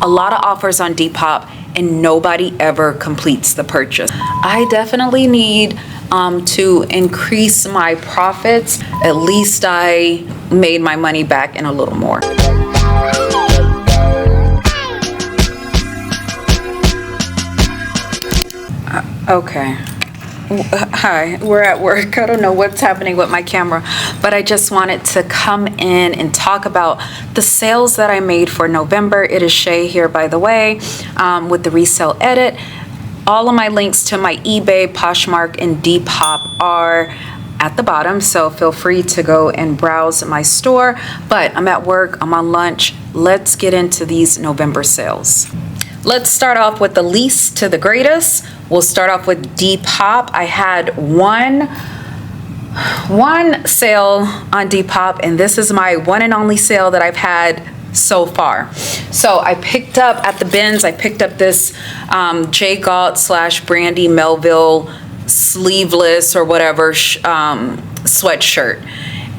a lot of offers on Depop and nobody ever completes the purchase. I definitely need to increase my profits. At least I made my money back and a little more. Okay. Hi, we're at work. I don't know what's happening with my camera, but I just wanted to come in and talk about the sales that I made for November. It is Shae here, by the way, with the Resell Edit. All of my links to my eBay, Poshmark, and Depop are at the bottom, so feel free to go and browse my store. But I'm at work, I'm on lunch. Let's get into these November sales. Let's start off with the least to the greatest. We'll start off with Depop. I had one sale on Depop, and this is my one and only sale that I've had so far. So I picked up at the bins, I picked up this J. Galt / Brandy Melville sleeveless or whatever sweatshirt.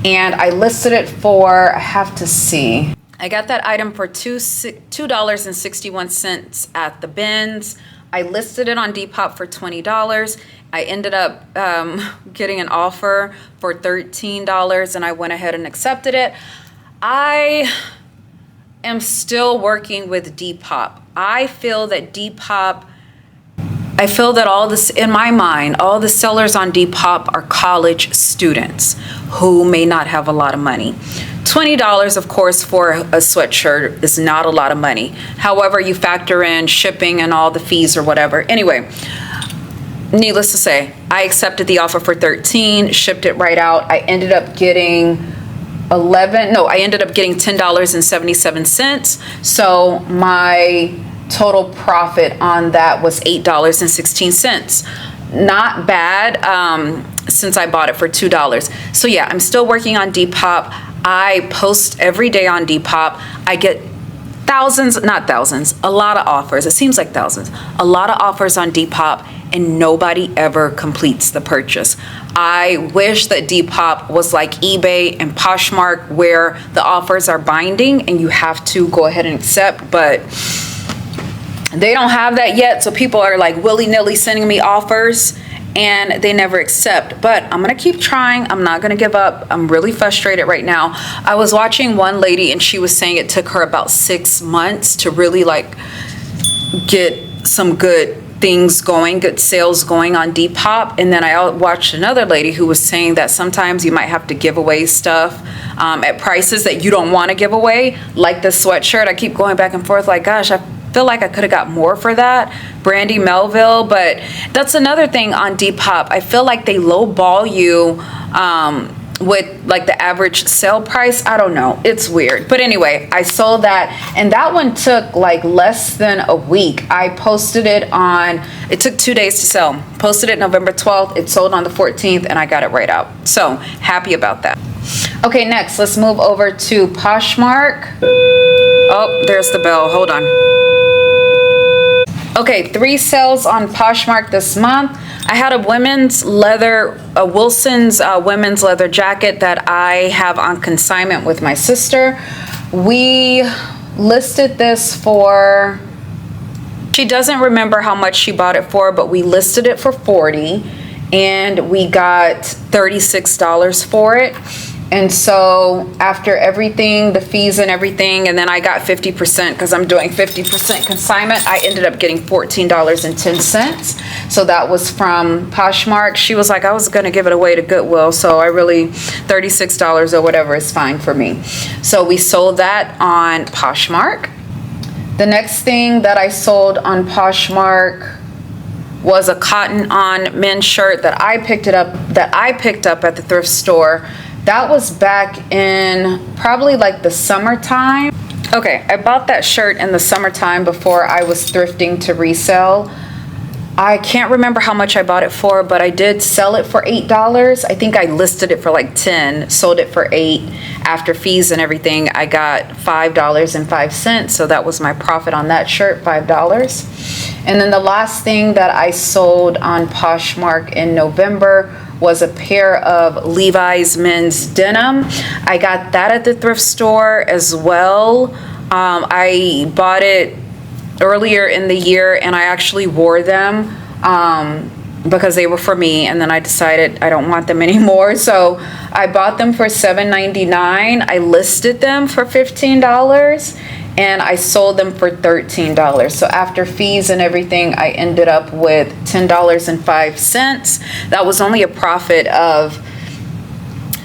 And I listed it for, I have to see. I got that item for $2.61 at the bins. I listed it on Depop for $20. I ended up getting an offer for $13 and I went ahead and accepted it. I am still working with Depop. I feel that all this, in my mind, all the sellers on Depop are college students who may not have a lot of money. $20, of course, for a sweatshirt is not a lot of money. However, you factor in shipping and all the fees or whatever. Anyway, needless to say, I accepted the offer for $13, shipped it right out. I ended up getting $10.77. So my total profit on that was $8.16. Not bad, since I bought it for $2. So yeah, I'm still working on Depop. I post every day on Depop. I get a lot of offers. It seems like thousands. A lot of offers on Depop and nobody ever completes the purchase. I wish that Depop was like eBay and Poshmark, where the offers are binding and you have to go ahead and accept, but they don't have that yet. So people are like willy-nilly sending me offers and they never accept. But I'm gonna keep trying. I'm not gonna give up. I'm really frustrated right now. I was watching one lady and she was saying it took her about 6 months to really like get some good things going, good sales going on Depop. And then I watched another lady who was saying that sometimes you might have to give away stuff at prices that you don't want to give away, like this sweatshirt. I keep going back and forth like, gosh, I feel like I could have got more for that. Brandy Melville. But that's another thing on Depop. I feel like they lowball you with like the average sale price. I don't know, it's weird. But anyway, I sold that and that one took like less than a week. I posted it on, it took 2 days to sell. Posted it November 12th, it sold on the 14th and I got it right out. So happy about that. Okay, next let's move over to Poshmark. Oh, there's the bell, hold on. Okay, 3 sales on Poshmark this month. I had a Wilson's women's leather jacket that I have on consignment with my sister. We listed this for, she doesn't remember how much she bought it for, but we listed it for $40 and we got $36 for it. And so after everything, the fees and everything, and then I got 50% because I'm doing 50% consignment, I ended up getting $14.10. So that was from Poshmark. She was like, I was going to give it away to Goodwill. So I really, $36 or whatever is fine for me. So we sold that on Poshmark. The next thing that I sold on Poshmark was a cotton on men's shirt that I picked up at the thrift store. That was back in probably like the summertime. Okay, I bought that shirt in the summertime before I was thrifting to resell. I can't remember how much I bought it for, but I did sell it for $8. I think I listed it for like 10, sold it for 8. After fees and everything, I got $5.05. So that was my profit on that shirt, $5. And then the last thing that I sold on Poshmark in November was a pair of Levi's men's denim. I got that at the thrift store as well. I bought it earlier in the year, and I actually wore them because they were for me, and then I decided I don't want them anymore. So I bought them for $7.99. I listed them for $15 and I sold them for $13. So after fees and everything, I ended up with $10.05. That was only a profit of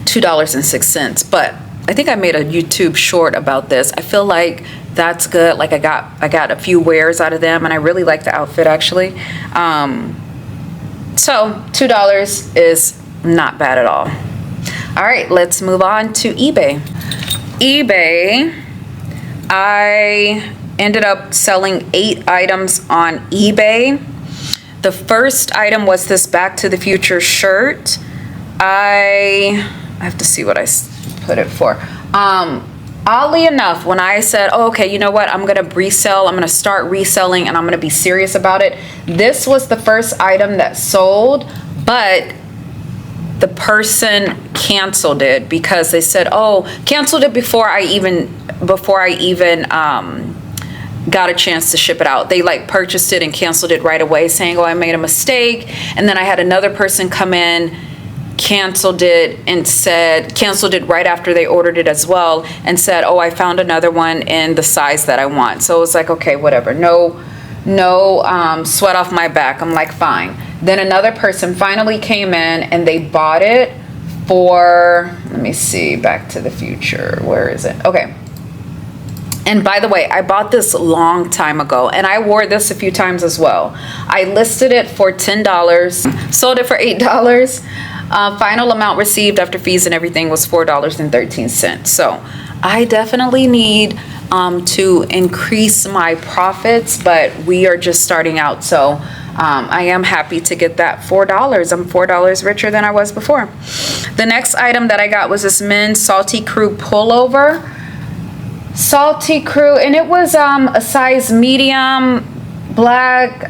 $2.06. But I think I made a YouTube short about this. I feel like that's good. Like I got a few wears out of them, and I really like the outfit actually. So $2 is not bad at all. All right, let's move on to eBay. eBay, I ended up selling 8 items on eBay. The first item was this Back to the Future shirt. I have to see what I put it for. Oddly enough, when I said, oh, okay, you know what, I'm gonna resell, I'm gonna start reselling, and I'm gonna be serious about it, this was the first item that sold, but the person canceled it because they said, oh, canceled it before I even got a chance to ship it out. They like purchased it and canceled it right away, saying, oh, I made a mistake. And then I had another person come in, canceled it right after they ordered it as well, and said, oh, I found another one in the size that I want. So it was like, okay, whatever, no sweat off my back. I'm like, fine. Then another person finally came in and they bought it for, let me see, Back to the Future, where is it? Okay. And by the way, I bought this a long time ago, and I wore this a few times as well. I listed it for $10, sold it for $8. Final amount received after fees and everything was $4.13. So I definitely need to increase my profits, but we are just starting out. So I am happy to get that $4. I'm $4 richer than I was before. The next item that I got was this men's Salty Crew pullover. Salty Crew, and it was a size medium, black.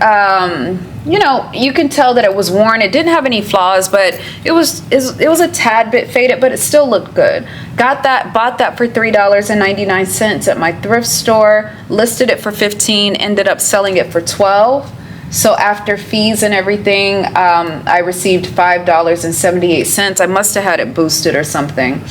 You know, you can tell that it was worn. It didn't have any flaws, but it was a tad bit faded, but it still looked good. Bought that for $3.99 at my thrift store, listed it for $15, ended up selling it for $12. So after fees and everything, I received $5.78. I must have had it boosted or something.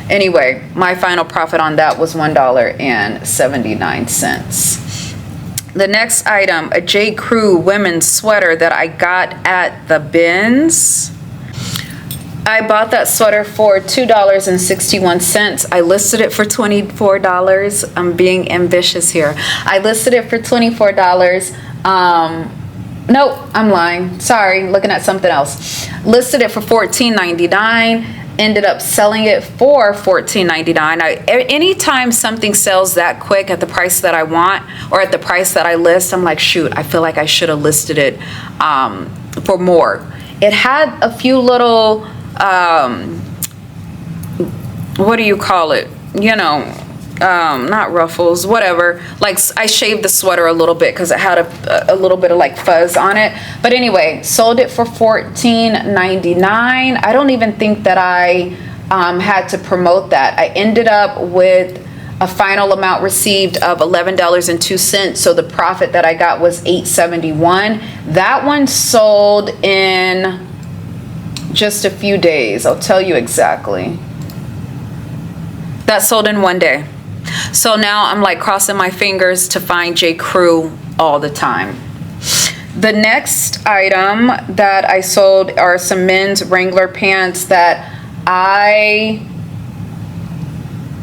Anyway, my final profit on that was $1.79. The next item, a J. Crew women's sweater that I got at the bins. I bought that sweater for $2.61. I listed it for $24. I'm being ambitious here. I listed it for $24. Nope, I'm lying. Sorry, looking at something else. Listed it for $14.99. Ended up selling it for $14.99. Anytime something sells that quick at the price that I want or at the price that I list, I'm like, shoot, I feel like I should have listed it for more. It had a few little, what do you call it? You know, not ruffles, whatever. Like I shaved the sweater a little bit because it had a little bit of like fuzz on it. But anyway, sold it for $14.99. I don't even think that I had to promote that. I ended up with a final amount received of $11.02. So the profit that I got was $8.71. That one sold in just a few days. I'll tell you exactly. That sold in one day. So now I'm like crossing my fingers to find J. Crew all the time. The next item that I sold are some men's Wrangler pants that I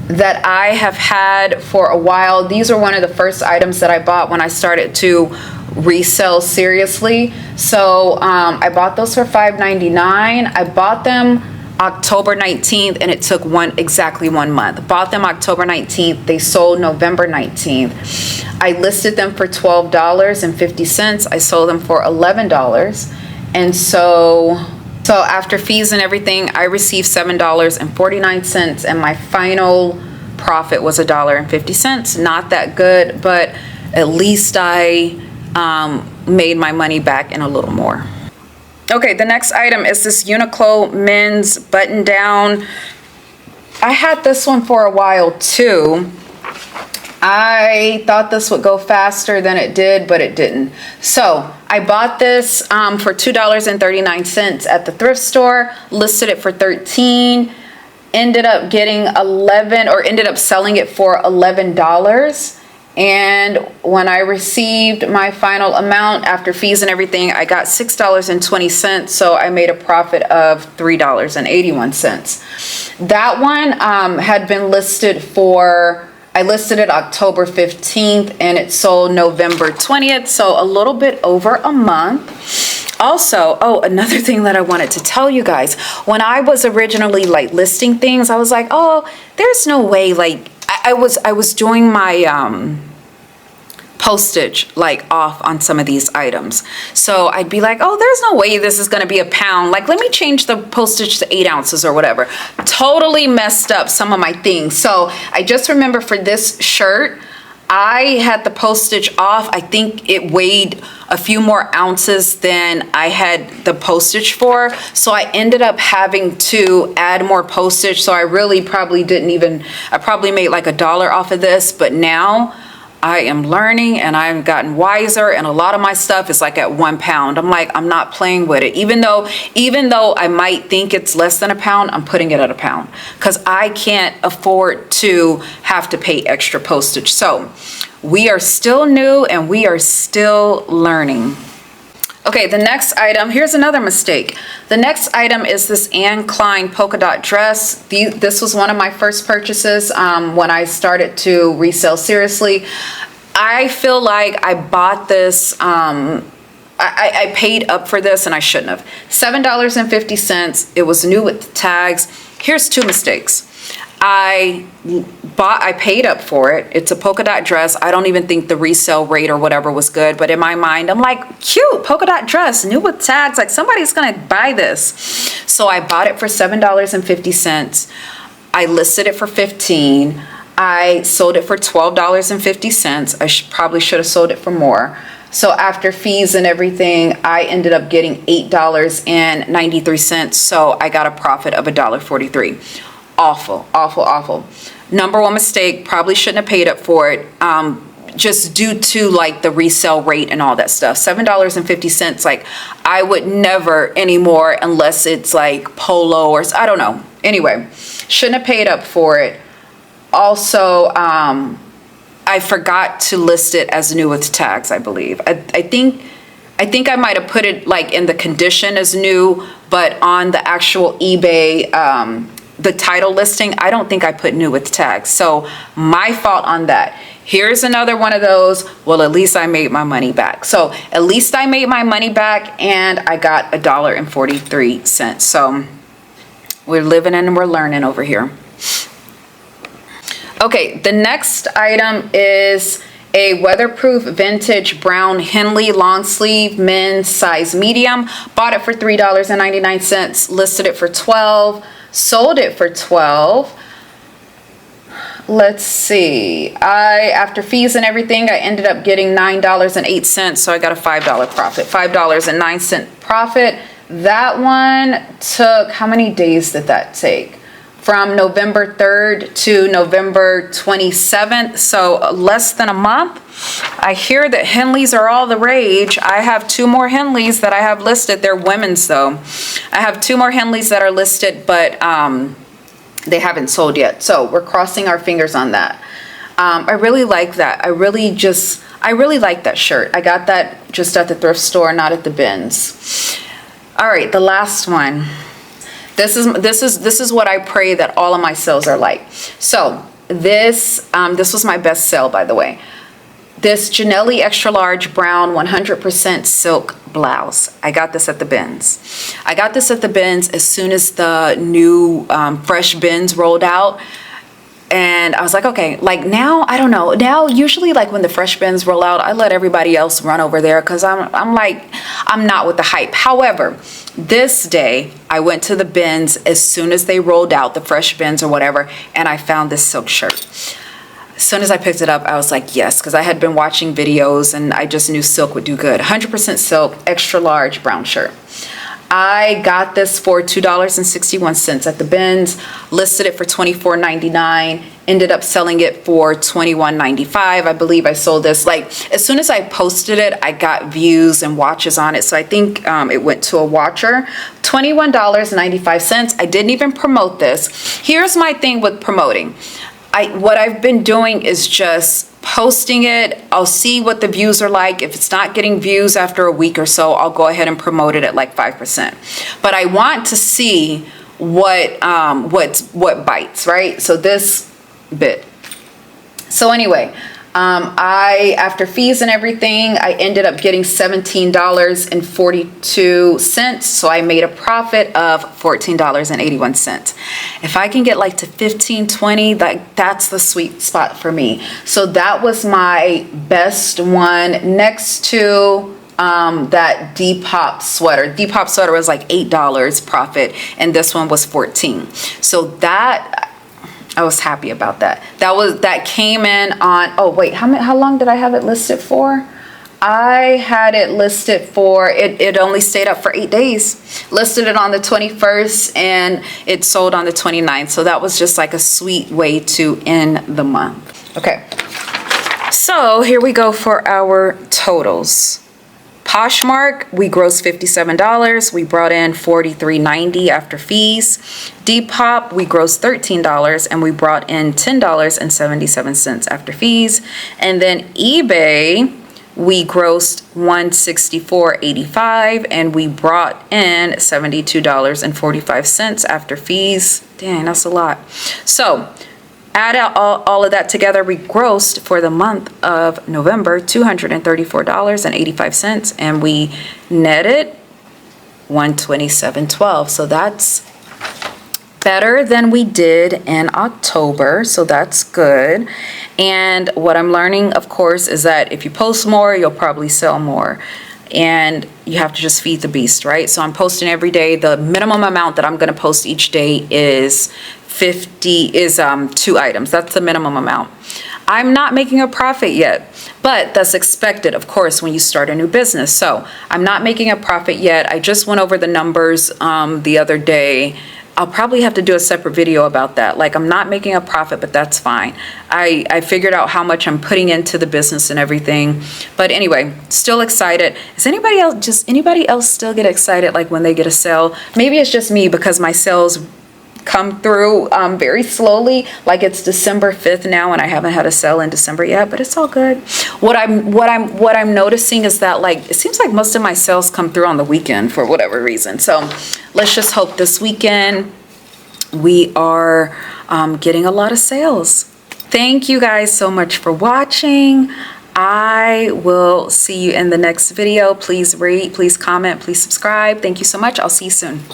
have had for a while. These are one of the first items that I bought when I started to resell seriously. So I bought those for $5.99. I bought them October 19th, and it took exactly 1 month. Bought them October 19th. They sold November 19th. I listed them for $12.50. I sold them for $11. And so after fees and everything, I received $7.49, and my final profit was $1.50. Not that good, but at least I made my money back and a little more. Okay, the next item is this Uniqlo men's button down. I had this one for a while too. I thought this would go faster than it did, but it didn't. So I bought this for $2.39 at the thrift store, listed it for $13, ended up getting 11, or ended up selling it for $11. And when I received my final amount after fees and everything, I got $6.20. So I made a profit of $3.81. That one had been listed for, I listed it October 15th and it sold November 20th. So a little bit over a month. Also, oh, another thing that I wanted to tell you guys, when I was originally like listing things, I was like, oh, there's no way, like I was doing my postage like off on some of these items. So I'd be like, oh, there's no way this is gonna be a pound. Like, let me change the postage to 8 ounces or whatever. Totally messed up some of my things. So I just remember for this shirt, I had the postage off. I think it weighed a few more ounces than I had the postage for. So I ended up having to add more postage. So I really probably didn't even, I probably made like $1 off of this, but now I am learning and I've gotten wiser, and a lot of my stuff is like at 1 pound. I'm like, I'm not playing with it. Even though I might think it's less than a pound, I'm putting it at a pound because I can't afford to have to pay extra postage. So we are still new and we are still learning. Okay, the next item, here's another mistake. The next item is this Anne Klein polka dot dress. This was one of my first purchases when I started to resell seriously. I feel like I bought this, I paid up for this and I shouldn't have. $7.50, it was new with tags. Here's 2 mistakes. I paid up for it. It's a polka dot dress. I don't even think the resale rate or whatever was good, but in my mind, I'm like, cute polka dot dress, new with tags, like somebody's gonna buy this. So I bought it for $7.50. I listed it for $15. I sold it for $12.50. I probably should have sold it for more. So after fees and everything, I ended up getting $8.93. So I got a profit of $1.43. Awful, awful, awful. Number 1 mistake, probably shouldn't have paid up for it, just due to like the resale rate and all that stuff. $7.50, like I would never anymore unless it's like polo or I don't know. Anyway, shouldn't have paid up for it. Also, I forgot to list it as new with tags, I believe. I think I might have put it like in the condition as new, but on the actual eBay, the title listing, I don't think I put new with tags. So my fault on that. Here's another one of those. Well, at least I made my money back. So at least I made my money back and I got $1.43. So we're living and we're learning over here. Okay, the next item is a weatherproof vintage brown Henley long sleeve men's size medium. Bought it for $3.99, listed it for $12. Sold it for $12. Let's see. After fees and everything, I ended up getting $9.08. So I got a $5 profit, $5.09 profit. That one took, how many days did that take? From November 3rd to November 27th. So less than a month. I hear that Henleys are all the rage. I have 2 more Henleys that I have listed. They're women's though. I have 2 more Henleys that are listed, but they haven't sold yet. So we're crossing our fingers on that. I really like that. I really like that shirt. I got that just at the thrift store, not at the bins. All right, the last one. This is what I pray that all of my sales are like. So this was my best sale, by the way. This Janelli extra large brown 100% silk blouse. I got this at the bins. I got this at the bins as soon as the new fresh bins rolled out. And I was like, okay, like now, I don't know. Now, usually like when the fresh bins roll out, I let everybody else run over there because I'm like, I'm not with the hype. However, this day I went to the bins as soon as they rolled out the fresh bins or whatever, and I found this silk shirt. As soon as I picked it up, I was like, yes, because I had been watching videos and I just knew silk would do good. 100% silk, extra large brown shirt. I got this for $2.61 at the bins, listed it for $24.99, ended up selling it for $21.95. I believe I sold this, like, as soon as I posted it, I got views and watches on it. So I think it went to a watcher. $21.95. I didn't even promote this. Here's my thing with promoting. What I've been doing is just posting it. I'll see what the views are like. If it's not getting views after a week or so, I'll go ahead and promote it at like 5%. But I want to see what bites, right? So this bit. So anyway, after fees and everything, I ended up getting $17.42. So I made a profit of $14.81. If I can get like to 15, 20, that's the sweet spot for me. So that was my best one, next to that Depop sweater. Depop sweater was like $8 profit, and this one was $14. So that, I was happy about that. That came in on, oh wait, how long did I have it listed for? I had it listed for, it only stayed up for 8 days. Listed it on the 21st and it sold on the 29th. So that was just like a sweet way to end the month. Okay, so here we go for our totals. Poshmark, we grossed $57. We brought in $43.90 after fees. Depop, we grossed $13 and we brought in $10.77 after fees. And then eBay, we grossed $164.85 and we brought in $72.45 after fees. Dang, that's a lot. So add all of that together, we grossed for the month of November $234.85, and we netted $127.12. So that's better than we did in October, so that's good. And what I'm learning, of course, is that if you post more, you'll probably sell more. And you have to just feed the beast, right? So I'm posting every day. The minimum amount that I'm going to post each day is 2 items. That's the minimum amount. I'm not making a profit yet, but that's expected, of course, when you start a new business. So I'm not making a profit yet. I just went over the numbers the other day. I'll probably have to do a separate video about that. Like, I'm not making a profit, but that's fine. I figured out how much I'm putting into the business and everything. But anyway, still excited. Does anybody else still get excited like when they get a sale? Maybe it's just me because my sales come through very slowly. Like, it's December 5th now and I haven't had a sale in December yet, but it's all good. What I'm noticing is that, like, it seems like most of my sales come through on the weekend for whatever reason. So let's just hope this weekend we are getting a lot of sales. Thank you guys so much for watching. I will see you in the next video. Please rate, please comment, please subscribe. Thank you so much. I'll see you soon.